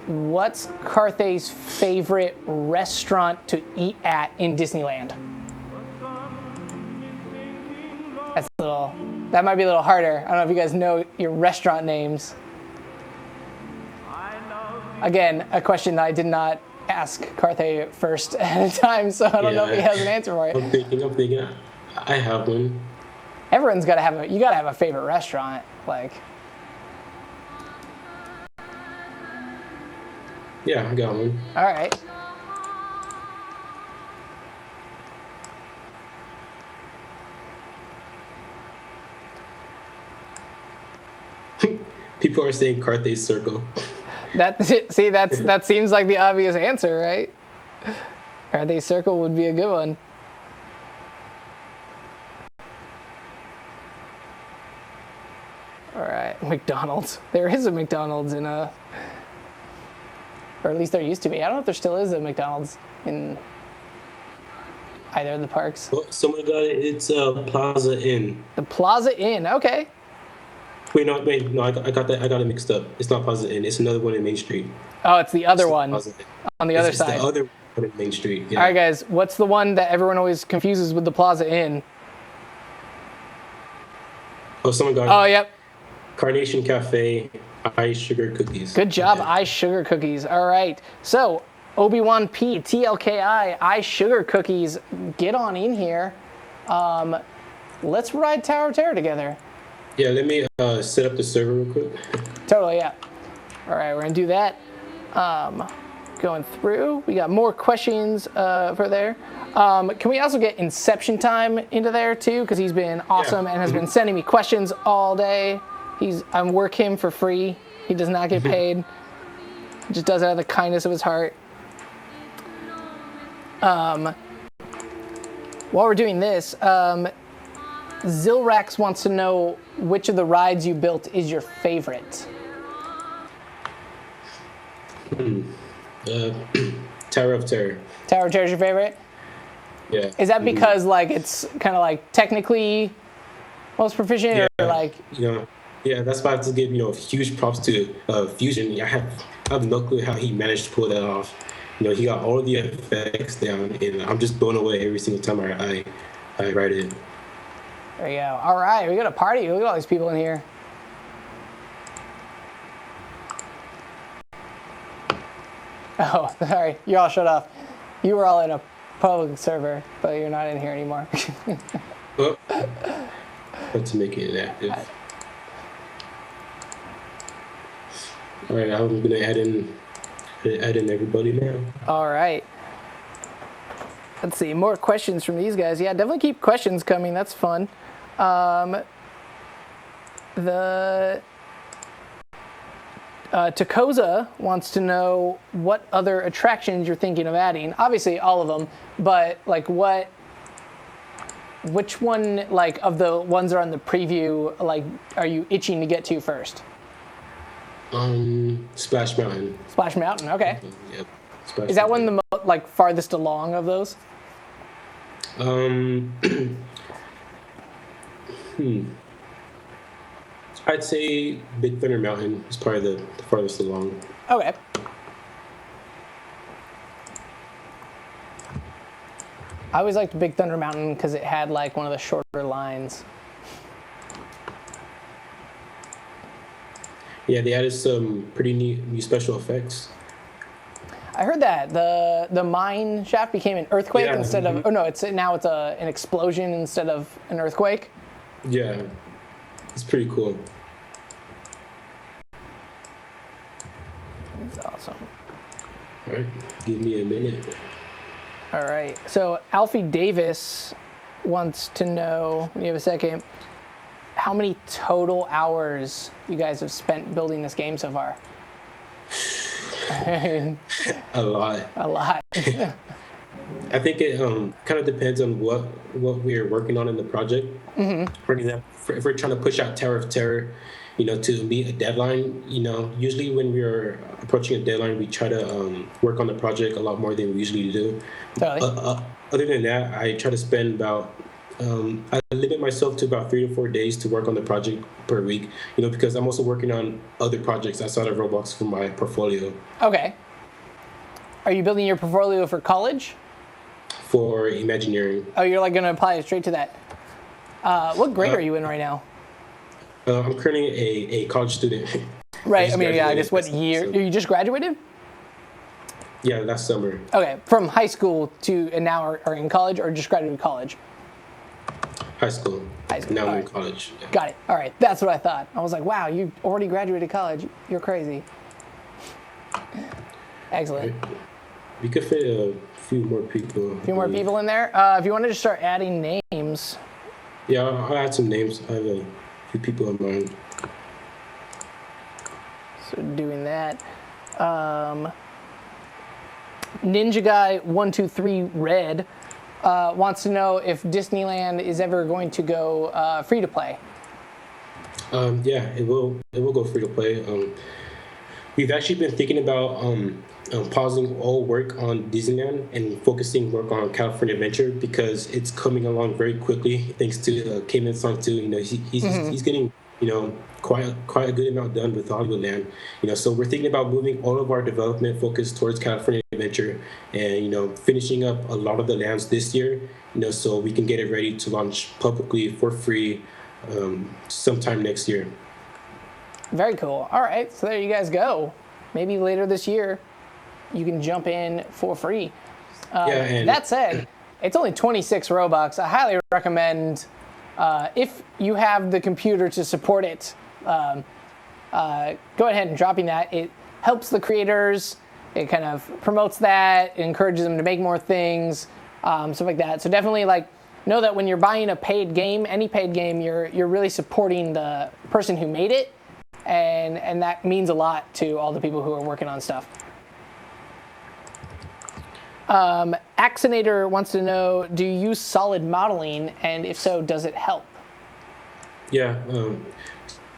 what's Carthay's favorite restaurant to eat at in Disneyland? That might be a little harder. I don't know if you guys know your restaurant names. Again, a question that I did not ask Carthay first at a time, so I don't know if he has an answer for it. I'm thinking. I have one. Everyone's got to have you got to have a favorite restaurant, like. Yeah, I got one. All right. People are saying Carthay Circle. That seems like the obvious answer, right? Carthay Circle would be a good one. All right, McDonald's. There is a McDonald's in or at least there used to be. I don't know if there still is a McDonald's in either of the parks. Well, someone got it. It's Plaza Inn. The Plaza Inn. Okay. Wait, no, I got that. I got it mixed up. It's not Plaza Inn. It's another one in Main Street. Oh, it's the other It's one Plaza Inn. on the other It's side. the other one in Main Street. Yeah. All right, guys. What's the one that everyone always confuses with the Plaza Inn? Oh, someone got Oh, it. yep. Carnation Cafe, ice sugar cookies. Good job, Yeah. ice sugar cookies. All right. So, Obi-Wan P, TLKI, ice sugar cookies. Get on in here. Let's ride Tower of Terror together. Yeah, let me set up the server real quick. Totally, yeah. All right, we're gonna do that. Going through, we got more questions for there. Can we also get Inception Time into there too? Because he's been awesome and has been sending me questions all day. I work him for free. He does not get paid. He just does it out of the kindness of his heart. While we're doing this, Zilrax wants to know which of the rides you built is your favorite. Tower of Terror. Tower of Terror is your favorite? Yeah. Is that because like it's kind of like technically most proficient, or like? Yeah, that's why I have to give huge props to Fusion. I have no clue how he managed to pull that off. He got all the effects down, and I'm just blown away every single time I write it. There you go. All right, we got a party. Look at all these people in here. Oh, sorry, you all shut off. You were all in a public server, but you're not in here anymore. Oh, let's make it active. All right, I'm gonna add in everybody now. All right. Let's see, more questions from these guys. Yeah, definitely keep questions coming. That's fun. Takoza wants to know what other attractions you're thinking of adding. Obviously, all of them, but like which one, like of the ones that are on the preview, like are you itching to get to first? Splash Mountain. Splash Mountain, okay. Yep. Splash Is that one Mountain. the farthest along of those? I'd say Big Thunder Mountain is probably the farthest along. Okay. I always liked Big Thunder Mountain because it had like one of the shorter lines. Yeah, they added some pretty neat new special effects. I heard that the mine shaft became an earthquake Yeah, instead of. Oh no, now it's an explosion instead of an earthquake. Yeah, it's pretty cool. It's awesome. All right, give me a minute. All right. So Alfie Davis wants to know. When you have a second, how many total hours you guys have spent building this game so far? A lot. A lot. I think it kind of depends on what we're working on in the project. Mm-hmm. For example, if we're trying to push out Tower of Terror, to meet a deadline, usually when we're approaching a deadline, we try to work on the project a lot more than we usually do. Totally. Other than that, I try to spend about I limit myself to about 3 to 4 days to work on the project per week, because I'm also working on other projects outside of Roblox for my portfolio. Okay. Are you building your portfolio for college? For Imagineering. Oh, you're like going to apply it straight to that. What grade are you in right now? I'm currently a college student. Right. I mean, yeah, I graduated guess what last year? summer. You just graduated? Yeah, last summer. Okay. From high school and now are in college, or just graduated college? High school. High school, Now I'm in alright. college. Yeah. Got it. All right. That's what I thought. I was like, wow, you already graduated college. You're crazy. Excellent. We could fit a few more people. A few more people in there. If you want to just start adding names. Yeah, I'll add some names. I have a few people in mind. So doing that. Ninja Guy 123 Red wants to know if Disneyland is ever going to go free to play. Yeah, it will go free to play. We've actually been thinking about pausing all work on Disneyland and focusing work on California Adventure because it's coming along very quickly thanks to Cayman Song 2. You know, he's getting, you know, quite a good amount done with Hollywoodland. You know, so we're thinking about moving all of our development focus towards California Adventure and, you know, finishing up a lot of the lands this year, you know, so we can get it ready to launch publicly for free sometime next year. Very cool. All right, so there you guys go. Maybe later this year, you can jump in for free. And that said, it's only 26 Robux. I highly recommend, if you have the computer to support it, go ahead and dropping that. It helps the creators. It kind of promotes that. It encourages them to make more things, stuff like that. So definitely, like, know that when you're buying a paid game, any paid game, you're really supporting the person who made it, and that means a lot to all the people who are working on stuff. Axinator wants to know, do you use solid modeling, and if so, does it help? Yeah,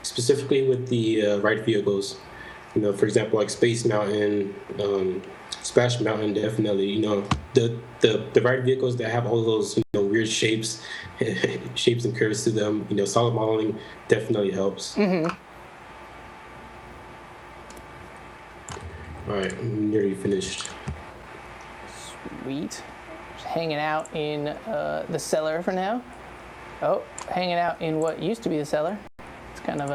specifically with the ride vehicles. You know, for example, like Space Mountain, Splash Mountain, definitely. You know, the ride vehicles that have all those, you know, weird shapes, shapes and curves to them. You know, solid modeling definitely helps. Mm-hmm. All right, I'm nearly finished. Sweet. Just hanging out in the cellar for now. Oh, hanging out in what used to be the cellar. It's kind of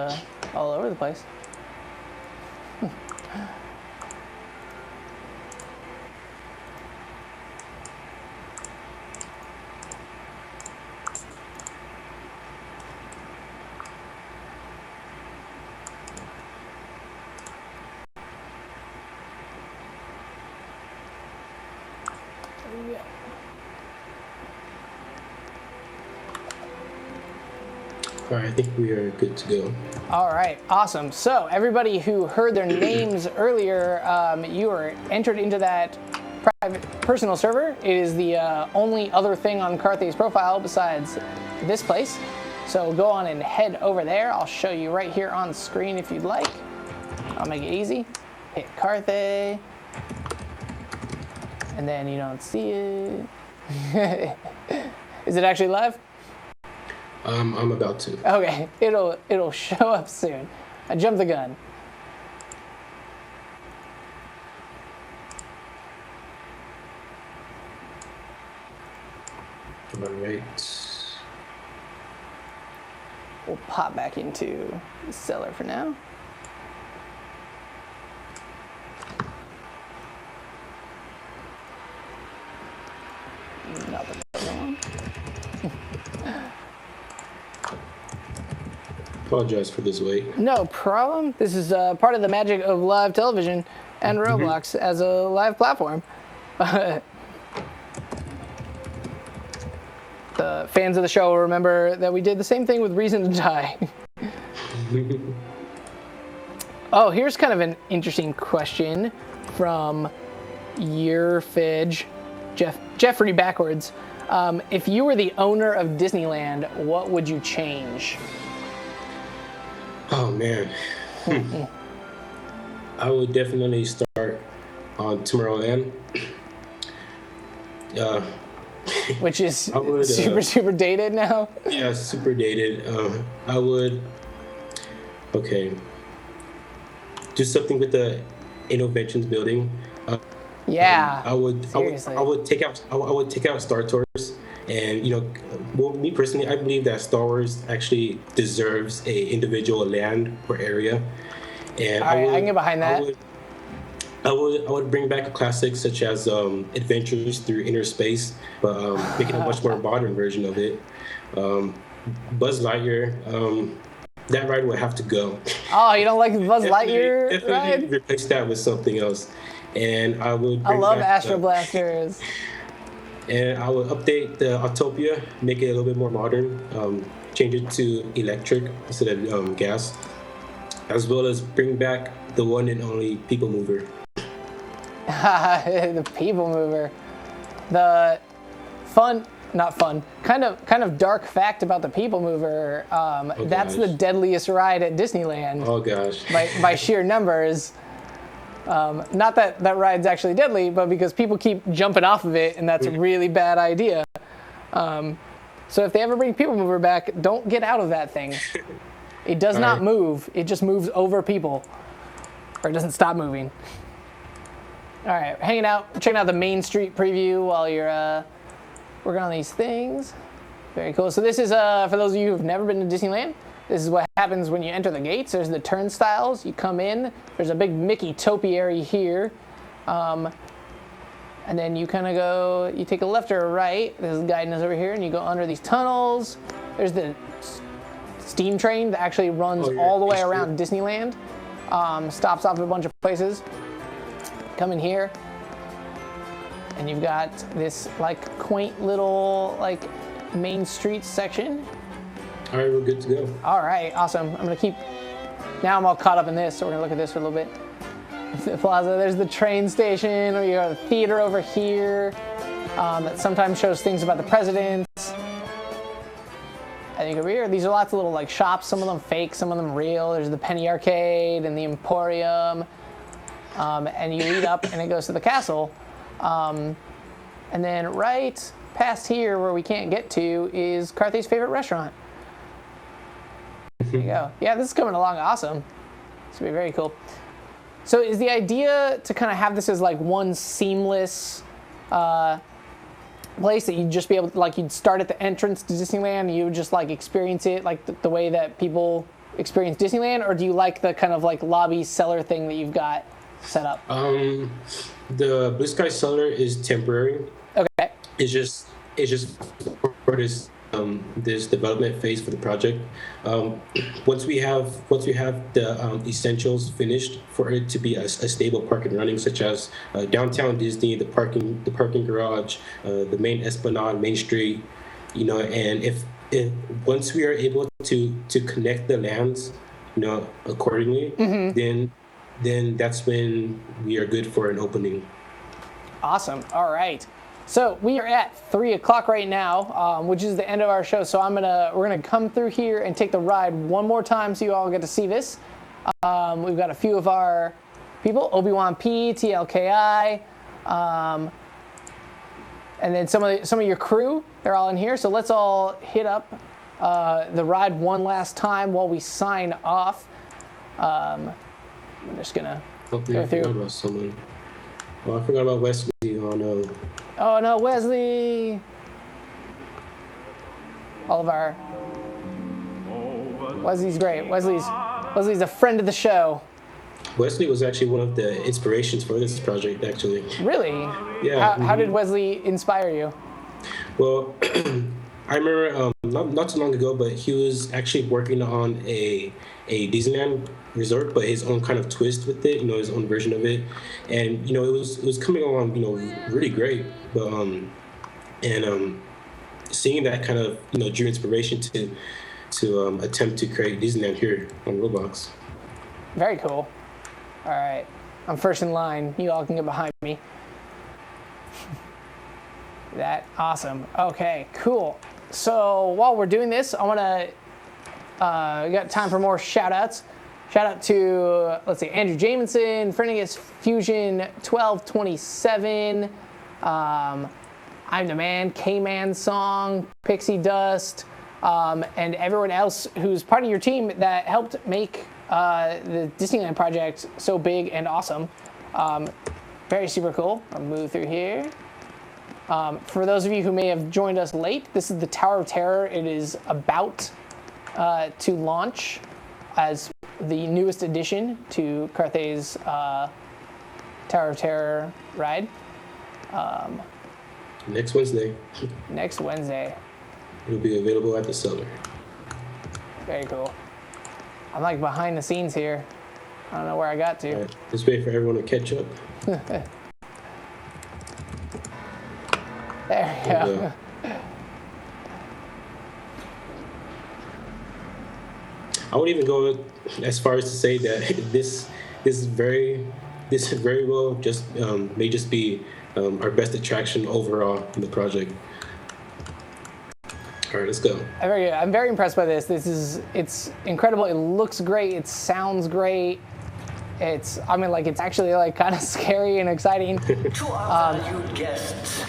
all over the place. All right, I think we are good to go. All right, awesome. So everybody who heard their names earlier, you are entered into that private personal server. It is the only other thing on Carthay's profile besides this place. So go on and head over there. I'll show you right here on screen if you'd like. I'll make it easy. Hit Carthay. And then you don't see it. Is it actually live? I'm about to. Okay, it'll show up soon. I jumped the gun. All right. We'll pop back into the cellar for now. Not the other one. Apologize for this wait. No problem. This is part of the magic of live television and Roblox as a live platform. The fans of the show will remember that we did the same thing with Reason to Die. Oh, here's kind of an interesting question from Yearfidge, Jeffrey backwards. If you were the owner of Disneyland, what would you change? Oh man. I would definitely start on Tomorrowland. Which is super super dated now. Yeah, super dated. I would do something with the Innovations building. Yeah. I would take out Star Tours, and you know, well, me personally, I believe that Star Wars actually deserves a individual land or area. And I can get behind that. I would bring back a classic such as Adventures Through Inner Space, but making a much more modern version of it. Buzz Lightyear, that ride would have to go. Oh, you don't like the Buzz Lightyear ride? Replace that with something else. And I would I love Astro Blasters. And I would update the Autopia, make it a little bit more modern, change it to electric instead of gas, as well as bring back the one and only People Mover. The people mover. The kind of dark fact about the people mover. That's the deadliest ride at Disneyland. Oh gosh. By sheer numbers. Not that that ride's actually deadly, but because people keep jumping off of it, and that's a really bad idea. So if they ever bring people mover back, don't get out of that thing. It does not move. It just moves over people, or it doesn't stop moving. All right, hanging out, checking out the Main Street preview while you're working on these things. Very cool. So this is, for those of you who've never been to Disneyland, this is what happens when you enter the gates. There's the turnstiles. You come in. There's a big Mickey topiary here. And then you kind of go, you take a left or a right. There's guidance over here, and you go under these tunnels. There's the steam train that actually runs all the way around Disneyland. Stops off at a bunch of places. Come in here, and you've got this like quaint little like Main Street section. All right, we're good to go. All right, awesome. Now I'm all caught up in this, so we're gonna look at this for a little bit. The plaza, there's the train station, or you got a theater over here that sometimes shows things about the presidents. I think over here, these are lots of little like shops, some of them fake, some of them real. There's the Penny Arcade and the Emporium. And you lead up and it goes to the castle. And then right past here where we can't get to is Carthay's favorite restaurant. There you go. Yeah, this is coming along awesome. This will be very cool. So is the idea to kind of have this as like one seamless place that you'd just be able to, like you'd start at the entrance to Disneyland and you would just like experience it like the way that people experience Disneyland? Or do you like the kind of like lobby cellar thing that you've got set up? The Blue Sky Cellar is temporary. Okay. It's just for this this development phase for the project. Once we have the essentials finished for it to be a stable park and running, such as downtown Disney, the parking garage, the main Esplanade, Main Street, and if once we are able to connect the lands, accordingly, then that's when we are good for an opening. Awesome. All right. So we are at 3 o'clock right now, which is the end of our show. So we're gonna come through here and take the ride one more time so you all get to see this. We've got a few of our people, Obi-Wan P, TLKI, and then some of your crew. They're all in here. So let's all hit up the ride one last time while we sign off. I'm just gonna go through. I forgot about someone. Oh, I forgot about Wesley. Oh no. Oh no, Wesley! All of our Wesley's great. Wesley's a friend of the show. Wesley was actually one of the inspirations for this project, actually. Really? Yeah. How did Wesley inspire you? Well, I remember not too long ago, but he was actually working on a Disneyland resort, but his own kind of twist with it, his own version of it, and it was coming along, really great. But seeing that kind of drew inspiration to attempt to create Disneyland here on Roblox. Very cool. All right, I'm first in line. You all can get behind me. That awesome. Okay, cool. So while we're doing this, I want to. We got time for more shout outs. Shout out to, let's see, Andrew Jamison, Frenegus Fusion 1227, I'm the Man, K-Man Song, Pixie Dust, and everyone else who's part of your team that helped make the Disneyland project so big and awesome. Very super cool. I'll move through here. For those of you who may have joined us late, this is the Tower of Terror. It is about to launch as the newest addition to Carthay's Tower of Terror ride. Next Wednesday. Next Wednesday. It'll be available at the cellar. Very cool. I'm like behind the scenes here. I don't know where I got to. All right, let's wait for everyone to catch up. There we go. I would even go as far as to say that this is very this very well just may just be our best attraction overall in the project. All right, let's go. I'm very impressed by this. It's incredible. It looks great. It sounds great. It's actually like kind of scary and exciting. To our valued guests,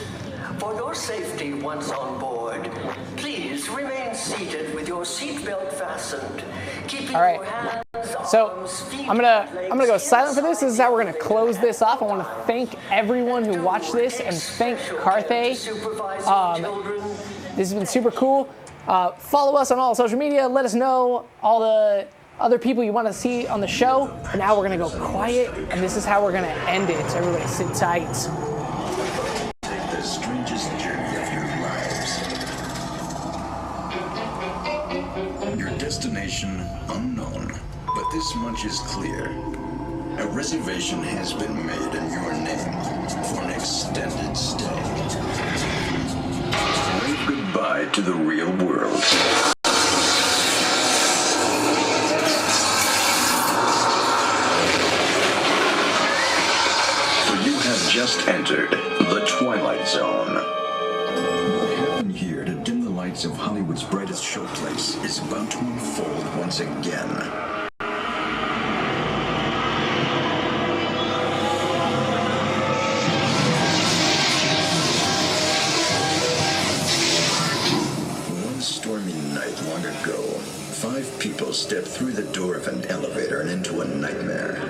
for your safety once on board, please remain seated with your seatbelt fastened, keeping All right. your hands, So arms, feet, I'm gonna and legs go silent for this. This is how we're gonna inside close the this off. I want to thank everyone who watched this and thank Carthay. This has been super cool. Follow us on all social media. Let us know all the other people you want to see on the show. And now we're gonna go quiet, and this is how we're gonna end it. So everybody sit tight. Take the strangest journey of your lives. Your destination unknown, but this much is clear. A reservation has been made in your name for an extended stay. Wave goodbye to the real world. Just entered the Twilight Zone. What happened here to dim the lights of Hollywood's brightest showplace is about to unfold once again. One stormy night long ago, 5 people stepped through the door of an elevator and into a nightmare.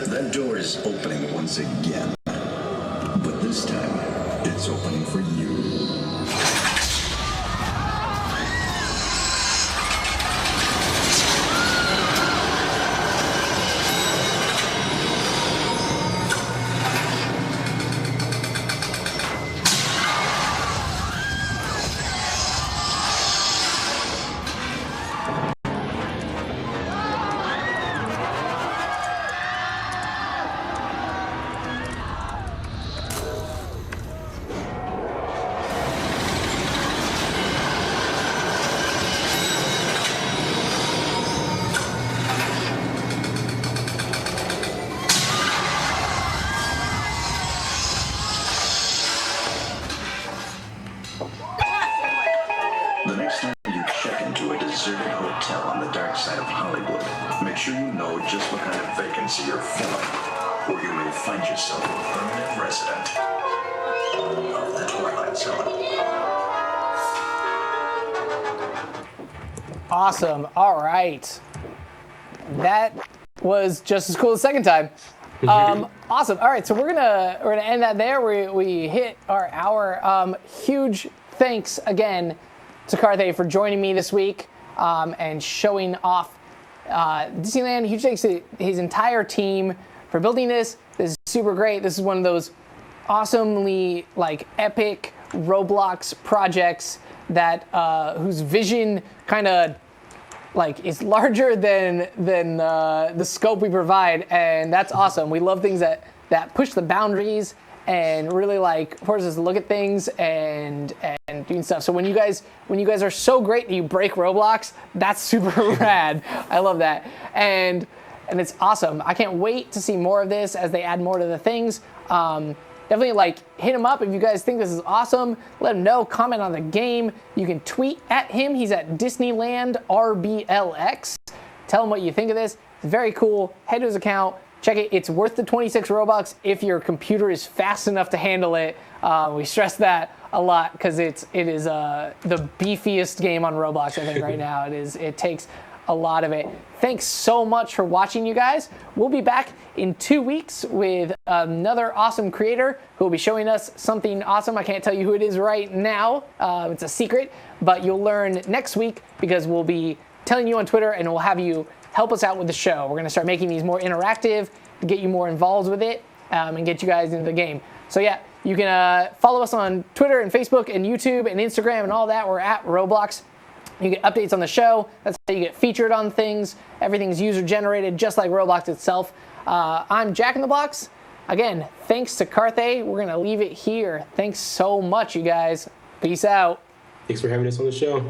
That door is opening once again. But this time, it's opening for you. The next time you check into a deserted hotel on the dark side of Hollywood, make sure you know just what kind of vacancy you're filling, or you may find yourself a permanent resident of the Twilight Zone. Awesome. All right. That was just as cool the second time. Awesome. All right, so we're gonna end that there. We hit our hour. Huge thanks again to Carthay for joining me this week and showing off Disneyland. Huge thanks to his entire team for building this. This is super great. This is one of those awesomely epic Roblox projects that whose vision kind of is larger than the scope we provide, and that's awesome. We love things that push the boundaries and really force us to look at things and doing stuff. So when you guys are so great that you break Roblox, that's super rad. I love that, and it's awesome. I can't wait to see more of this as they add more to the things. Definitely hit him up if you guys think this is awesome. Let him know. Comment on the game. You can tweet at him. He's at Disneyland RBLX. Tell him what you think of this. It's very cool. Head to his account. Check it. It's worth the 26 Robux if your computer is fast enough to handle it. We stress that a lot because it is the beefiest game on Roblox, I think, right now. It takes a lot of it. Thanks so much for watching, you guys. We'll be back in 2 weeks with another awesome creator who will be showing us something awesome. I can't tell you who it is right now. It's a secret, but you'll learn next week because we'll be telling you on Twitter and we'll have you help us out with the show. We're going to start making these more interactive to get you more involved with it and get you guys into the game. So yeah, you can follow us on Twitter and Facebook and YouTube and Instagram and all that. We're at Roblox. You get updates on the show. That's how you get featured on things. Everything's user-generated, just like Roblox itself. I'm Jack in the Box. Again, thanks to Carthay. We're going to leave it here. Thanks so much, you guys. Peace out. Thanks for having us on the show.